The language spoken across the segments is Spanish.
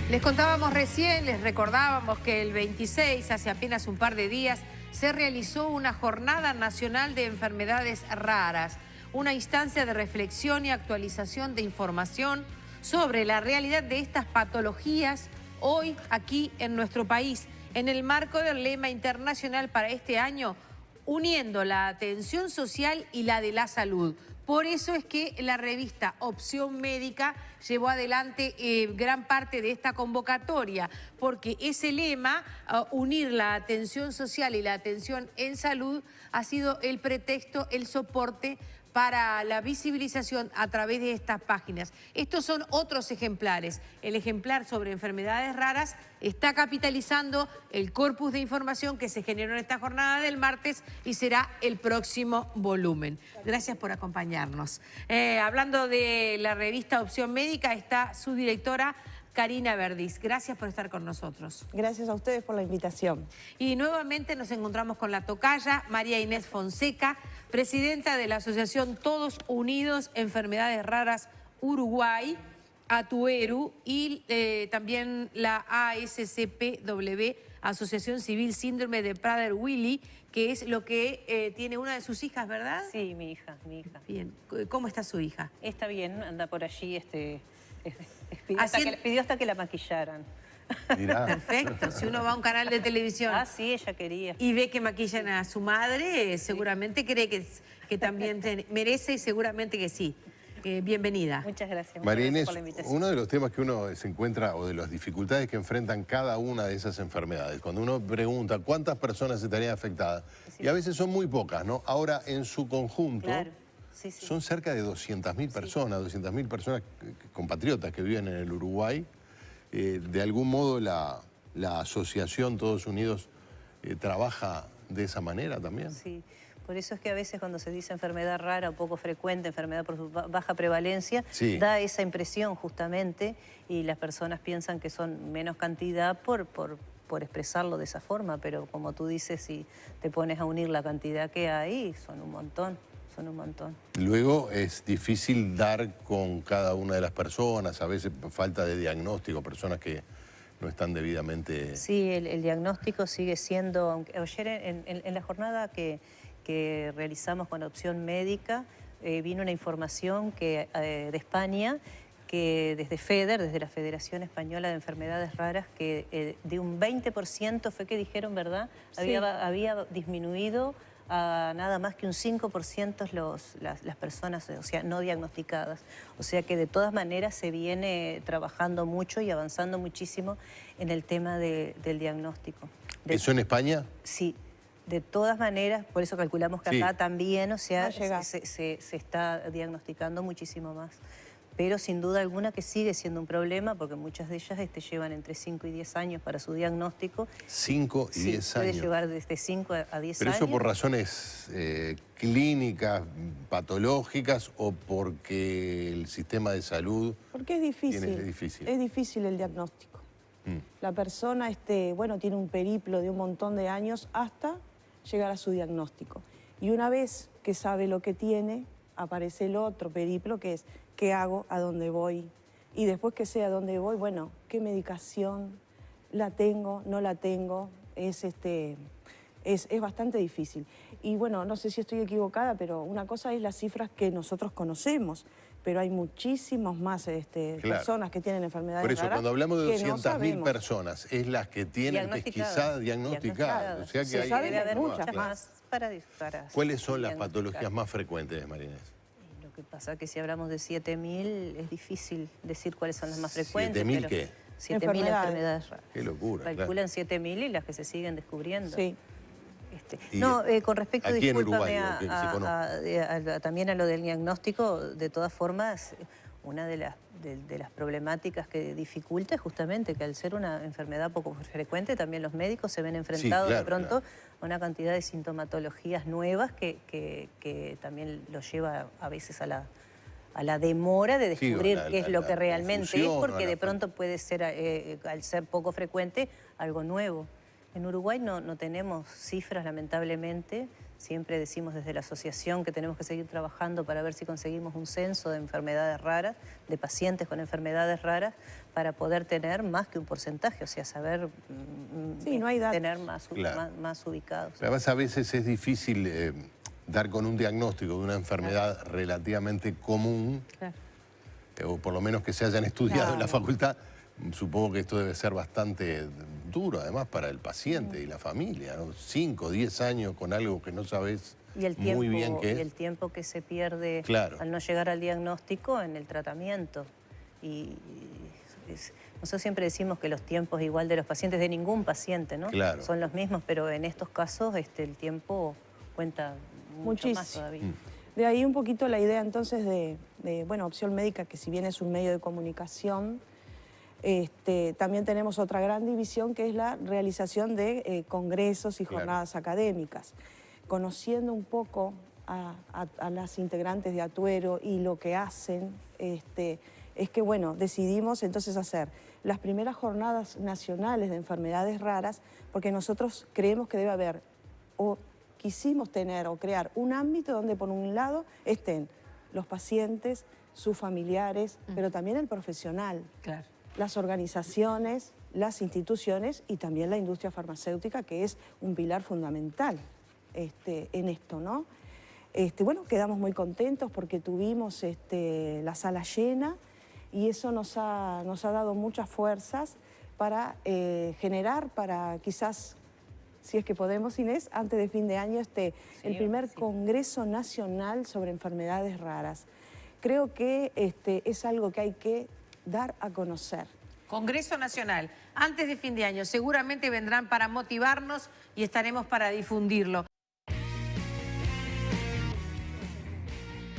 Les contábamos recién, les recordábamos que el 26, hace apenas un par de días, se realizó una Jornada Nacional de Enfermedades Raras, una instancia de reflexión y actualización de información sobre la realidad de estas patologías hoy aquí en nuestro país, en el marco del lema internacional para este año, uniendo la atención social y la de la salud. Por eso es que la revista Opción Médica llevó adelante gran parte de esta convocatoria, porque ese lema, unir la atención social y la atención en salud, ha sido el pretexto, el soporte para la visibilización a través de estas páginas. Estos son otros ejemplares. El ejemplar sobre enfermedades raras está capitalizando el corpus de información que se generó en esta jornada del martes y será el próximo volumen. Gracias por acompañarnos. Hablando de la revista Opción Médica, está su directora, Karina Verdis. Gracias por estar con nosotros. Gracias a ustedes por la invitación. Y nuevamente nos encontramos con la tocaya, María Inés Fonseca, presidenta de la Asociación Todos Unidos Enfermedades Raras Uruguay, ATUERU, y también la ASCPW, Asociación Civil Síndrome de Prader-Willi, que es lo que tiene una de sus hijas, ¿verdad? Sí, mi hija. Bien. ¿Cómo está su hija? Está bien, anda por allí, pidió hasta que la maquillaran. Mirá. Perfecto. Si uno va a un canal de televisión Sí, ella quería. y ve que maquillan a su madre, seguramente cree que también merece y seguramente que sí. Bienvenida. Muchas gracias. María Inés, por la invitación. uno de los temas que uno se encuentra, o de las dificultades que enfrentan cada una de esas enfermedades, cuando uno pregunta cuántas personas estarían afectadas, Sí. y a veces son muy pocas, ¿no? Ahora, en su conjunto, Claro. Sí. son cerca de 200.000 personas, 200.000 personas compatriotas que viven en el Uruguay. De algún modo la asociación Todos Unidos trabaja de esa manera también. Sí. Por eso es que a veces cuando se dice enfermedad rara o poco frecuente, enfermedad por baja prevalencia, Sí. da esa impresión justamente y las personas piensan que son menos cantidad por expresarlo de esa forma, pero como tú dices, si te pones a unir la cantidad que hay, son un montón. Luego es difícil dar con cada una de las personas, a veces falta de diagnóstico, personas que no están debidamente... Sí, el diagnóstico sigue siendo... Aunque ayer en la jornada que realizamos con Opción Médica, vino una información de España, que desde FEDER, desde la Federación Española de Enfermedades Raras, que de un 20% fue que dijeron, ¿verdad? Sí. Había disminuido a nada más que un 5% las personas, o sea, no diagnosticadas. O sea que de todas maneras se viene trabajando mucho y avanzando muchísimo en el tema del diagnóstico. ¿Eso en España? Sí, de todas maneras, por eso calculamos que acá también, o sea, Va a se está diagnosticando muchísimo más. Pero sin duda alguna que sigue siendo un problema porque muchas de ellas llevan entre 5 y 10 años para su diagnóstico. 5 y 10 años. Puede llevar desde 5 a 10 ¿Pero años. eso por razones clínicas, patológicas o porque el sistema de salud... Porque es difícil. Es difícil. Es difícil el diagnóstico. La persona bueno, tiene un periplo de un montón de años hasta llegar a su diagnóstico. Y una vez que sabe lo que tiene, aparece el otro periplo que es ¿qué hago? ¿A dónde voy? Y después que sé a dónde voy, bueno, ¿qué medicación? ¿La tengo? ¿No la tengo? Es bastante difícil. Y bueno, no sé si estoy equivocada, pero una cosa es las cifras que nosotros conocemos, pero hay muchísimos más personas que tienen enfermedades Por eso, raras cuando hablamos de que no 200.000 sabemos. personas, es las que tienen pesquisadas, diagnosticadas. O sea que Se hay... sabe Debe haber muchas muchas más. más para ¿Cuáles son las diagnosticar. patologías más frecuentes, María Inés? Lo que pasa es que si hablamos de 7.000 es difícil decir cuáles son las más frecuentes. ¿7.000 pero qué? 7.000 enfermedades raras. Qué locura, Calculan 7.000 y las que se siguen descubriendo. Sí. Y No, con respecto, aquí en discúlpame, Uruguay, que se conozca. también a lo del diagnóstico, de todas formas, una de las problemáticas que dificulta es justamente que al ser una enfermedad poco frecuente, también los médicos se ven enfrentados de pronto a una cantidad de sintomatologías nuevas que también los lleva a veces a la demora de descubrir qué es lo que realmente es, porque de pronto puede ser, al ser poco frecuente, algo nuevo. En Uruguay no tenemos cifras, lamentablemente. Siempre decimos desde la asociación que tenemos que seguir trabajando para ver si conseguimos un censo de enfermedades raras, de pacientes con enfermedades raras, para poder tener más que un porcentaje, o sea, saber no hay datos. tener más ubicados. Además, a veces es difícil dar con un diagnóstico de una enfermedad relativamente común, o por lo menos que se hayan estudiado en la facultad. Supongo que esto debe ser bastante duro, además, para el paciente y la familia, ¿no? 5, 10 años con algo que no sabes muy bien qué es. Y el tiempo que se pierde al no llegar al diagnóstico en el tratamiento. Nosotros siempre decimos que los tiempos igual de los pacientes, de ningún paciente, ¿no? Son los mismos, pero en estos casos el tiempo cuenta mucho más todavía. De ahí un poquito la idea entonces de Opción Médica, que si bien es un medio de comunicación, también tenemos otra gran división que es la realización de congresos y jornadas académicas. Conociendo un poco a las integrantes de Atuero y lo que hacen, es que decidimos entonces hacer las primeras jornadas nacionales de enfermedades raras, porque nosotros creemos que debe haber, o quisimos tener o crear un ámbito donde por un lado estén los pacientes, sus familiares, pero también el profesional. Las organizaciones, las instituciones y también la industria farmacéutica, que es un pilar fundamental en esto, ¿no? Quedamos muy contentos porque tuvimos la sala llena y eso nos ha dado muchas fuerzas para generar, para quizás, si es que podemos, Inés, antes de fin de año, el primer Congreso Nacional sobre Enfermedades Raras. Creo que es algo que hay que dar a conocer. Congreso Nacional, antes de fin de año. Seguramente vendrán para motivarnos y estaremos para difundirlo.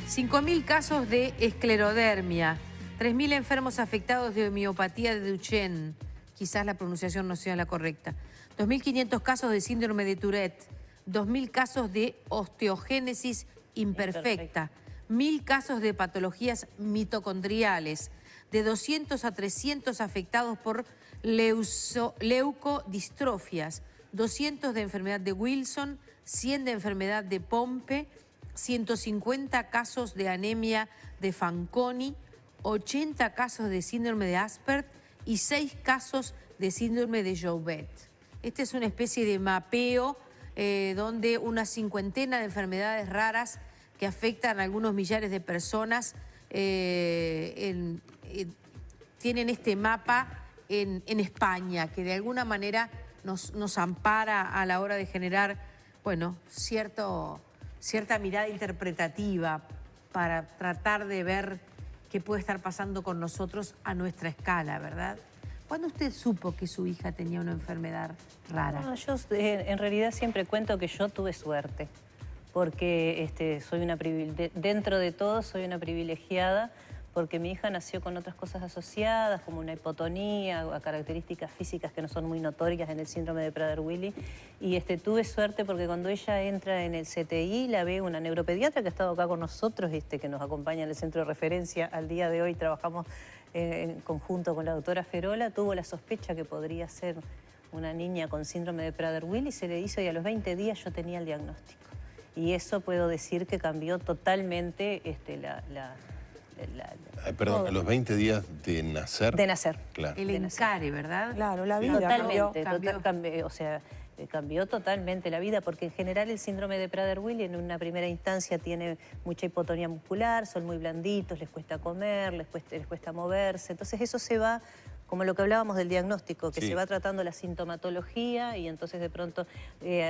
5.000 casos de esclerodermia, 3.000 enfermos afectados de miopatía de Duchenne, quizás la pronunciación no sea la correcta, 2.500 casos de síndrome de Tourette, 2.000 casos de osteogénesis imperfecta, 1.000 casos de patologías mitocondriales, de 200 a 300 afectados por leucodistrofias, 200 de enfermedad de Wilson, 100 de enfermedad de Pompe, 150 casos de anemia de Fanconi, 80 casos de síndrome de Asperger y 6 casos de síndrome de Joubert. Esta es una especie de mapeo donde una cincuentena de enfermedades raras que afectan a algunos millares de personas tienen este mapa en España, que de alguna manera nos ampara a la hora de generar, cierta mirada interpretativa para tratar de ver qué puede estar pasando con nosotros a nuestra escala, ¿verdad? ¿Cuándo usted supo que su hija tenía una enfermedad rara? No, yo en realidad siempre cuento que yo tuve suerte, porque dentro de todo soy una privilegiada, porque mi hija nació con otras cosas asociadas, como una hipotonía, a características físicas que no son muy notorias en el síndrome de Prader-Willi. Y tuve suerte porque cuando ella entra en el CTI, la ve una neuropediatra que ha estado acá con nosotros, que nos acompaña en el centro de referencia. Al día de hoy trabajamos en conjunto con la doctora Ferola. Tuvo la sospecha que podría ser una niña con síndrome de Prader-Willi, se le hizo y a los 20 días yo tenía el diagnóstico. Y eso puedo decir que cambió totalmente Perdón, a los 20 días de nacer. De nacer. Claro. El encare, ¿verdad? Claro, la vida cambió totalmente la vida, porque en general el síndrome de Prader-Willi en una primera instancia tiene mucha hipotonía muscular, son muy blanditos, les cuesta comer, les cuesta moverse. Entonces eso se va, como lo que hablábamos del diagnóstico, que se va tratando la sintomatología y entonces de pronto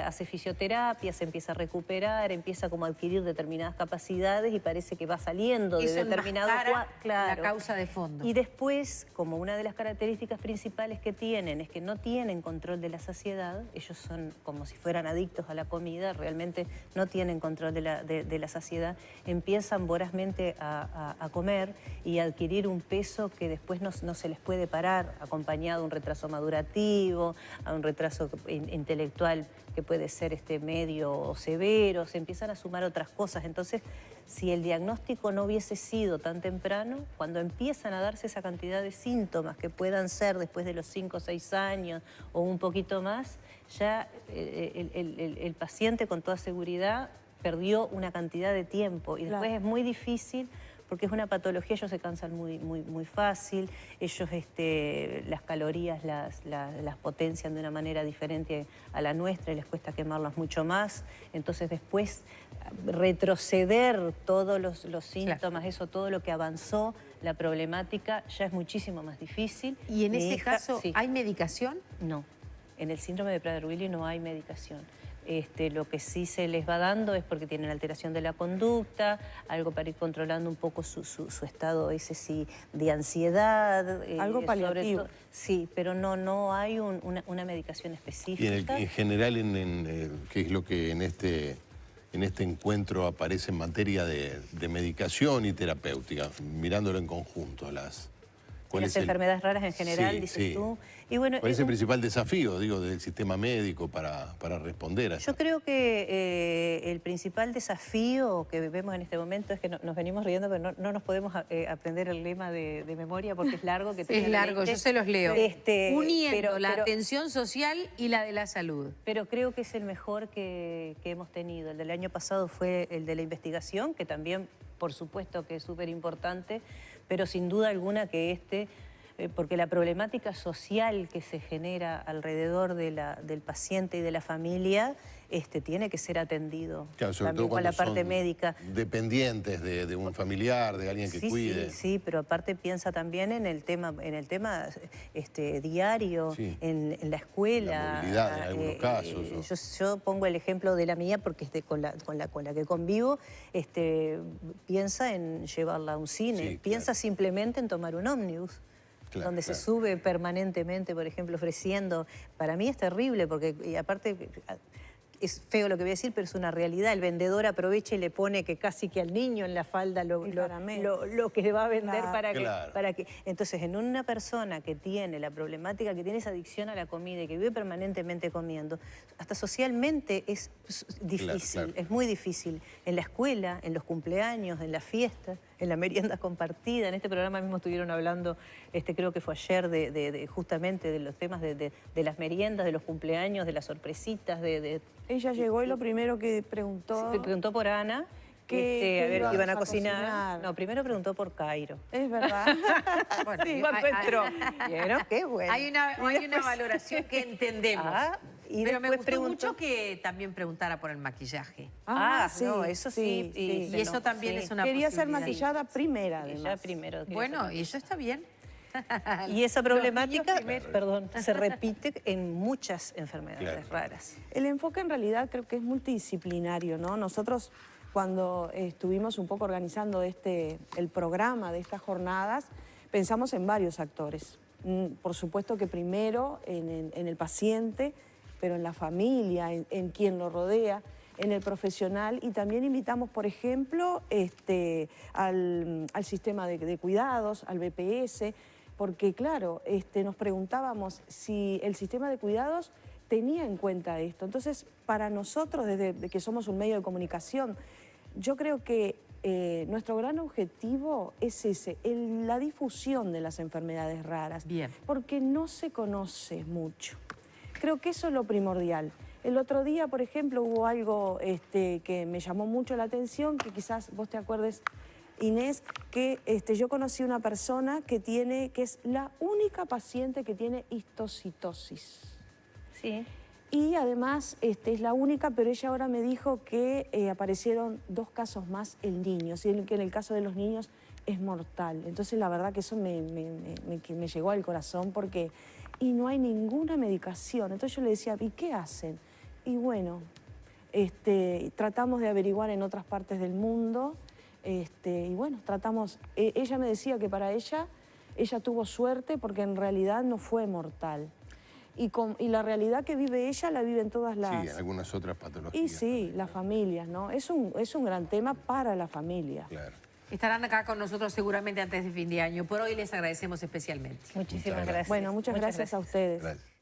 hace fisioterapia, se empieza a recuperar, empieza como a adquirir determinadas capacidades y parece que va saliendo de determinado cuadro. La causa de fondo. Y después, como una de las características principales que tienen es que no tienen control de la saciedad, ellos son como si fueran adictos a la comida, realmente no tienen control de la saciedad, empiezan vorazmente a comer y a adquirir un peso que después no se les puede parar. encontrar acompañado un retraso madurativo, a un retraso intelectual que puede ser medio o severo, se empiezan a sumar otras cosas. Entonces, si el diagnóstico no hubiese sido tan temprano, cuando empiezan a darse esa cantidad de síntomas que puedan ser después de los 5 o 6 años o un poquito más, ya el paciente con toda seguridad perdió una cantidad de tiempo y después es muy difícil porque es una patología, ellos se cansan muy fácil, ellos las calorías las potencian de una manera diferente a la nuestra y les cuesta quemarlas mucho más, entonces después retroceder todos los síntomas, todo lo que avanzó, la problemática ya es muchísimo más difícil. ¿Y en ese caso hay medicación? No, en el síndrome de Prader-Willi no hay medicación. Lo que sí se les va dando es porque tienen alteración de la conducta, algo para ir controlando un poco su estado de ansiedad. Algo paliativo. Sí, pero no hay una medicación específica. Y en general, ¿qué es lo que en este encuentro aparece en materia de medicación y terapéutica, mirándolo en conjunto? Las enfermedades raras en general, dices tú. Y bueno, ¿cuál es el principal desafío, del sistema médico para responder a eso? Yo creo que el principal desafío que vemos en este momento es que nos venimos riendo, pero no nos podemos aprender el lema de memoria porque es largo. Es largo, yo se los leo. Uniendo la atención social y la de la salud. Pero creo que es el mejor que hemos tenido. El del año pasado fue el de la investigación, que también, por supuesto, que es súper importante, pero sin duda alguna que porque la problemática social que se genera alrededor del paciente y de la familia tiene que ser atendido. Claro, sobre también todo con la parte son médica. Dependientes de un familiar, de alguien que cuide. Sí, pero aparte piensa también en el tema diario, en la escuela. La movilidad en algunos casos. Yo pongo el ejemplo de la mía porque con la que convivo, piensa en llevarla a un cine, piensa simplemente en tomar un ómnibus. Donde se sube permanentemente, por ejemplo, ofreciendo. Para mí es terrible porque, y aparte, es feo lo que voy a decir, pero es una realidad. El vendedor aprovecha y le pone que casi que al niño en la falda lo que va a vender para que... Entonces, en una persona que tiene la problemática, que tiene esa adicción a la comida y que vive permanentemente comiendo, hasta socialmente es difícil, es muy difícil. En la escuela, en los cumpleaños, en las fiestas, en la merienda compartida. En este programa mismo estuvieron hablando, creo que fue ayer, justamente de los temas de las meriendas, de los cumpleaños, de las sorpresitas, Ella llegó y lo primero que preguntó... Sí, preguntó por Ana, que a ver, iban a cocinar. No, primero preguntó por Cairo. Es verdad. Bueno, sí, entró. ¿Vieron? Qué bueno. Hay una valoración que entendemos. Pero me gustó mucho que también preguntara por el maquillaje. Sí, no, eso sí. Y eso también es una Quería ser maquillada primera, además. Ella primero. Bueno, y eso está bien. Y esa problemática, se repite en muchas enfermedades raras. El enfoque en realidad creo que es multidisciplinario, ¿no? Nosotros cuando estuvimos un poco organizando el programa de estas jornadas, pensamos en varios actores. Por supuesto que primero en el paciente, pero en la familia, en quien lo rodea, en el profesional, y también invitamos, por ejemplo, al sistema de cuidados, al BPS, porque claro, nos preguntábamos si el sistema de cuidados tenía en cuenta esto. Entonces, para nosotros, desde que somos un medio de comunicación, yo creo que nuestro gran objetivo es la difusión de las enfermedades raras. Bien. Porque no se conoce mucho. Creo que eso es lo primordial. El otro día, por ejemplo, hubo algo que me llamó mucho la atención, que quizás vos te acuerdes, Inés, que yo conocí una persona que es la única paciente que tiene histocitosis. Sí. Y además es la única, pero ella ahora me dijo que aparecieron 2 casos más en niños, y que en el caso de los niños es mortal. Entonces la verdad que eso me llegó al corazón porque... Y no hay ninguna medicación. Entonces yo le decía, ¿y qué hacen? Y bueno, tratamos de averiguar en otras partes del mundo, y bueno, tratamos... ella me decía que para ella tuvo suerte porque en realidad no fue mortal. Y la realidad que vive ella la viven todas las... Sí, algunas otras patologías. Y sí, las familias, ¿no? Es un gran tema para la familia. Claro. Estarán acá con nosotros seguramente antes de fin de año. Por hoy les agradecemos especialmente. Muchísimas gracias. Bueno, muchas gracias a ustedes. Gracias.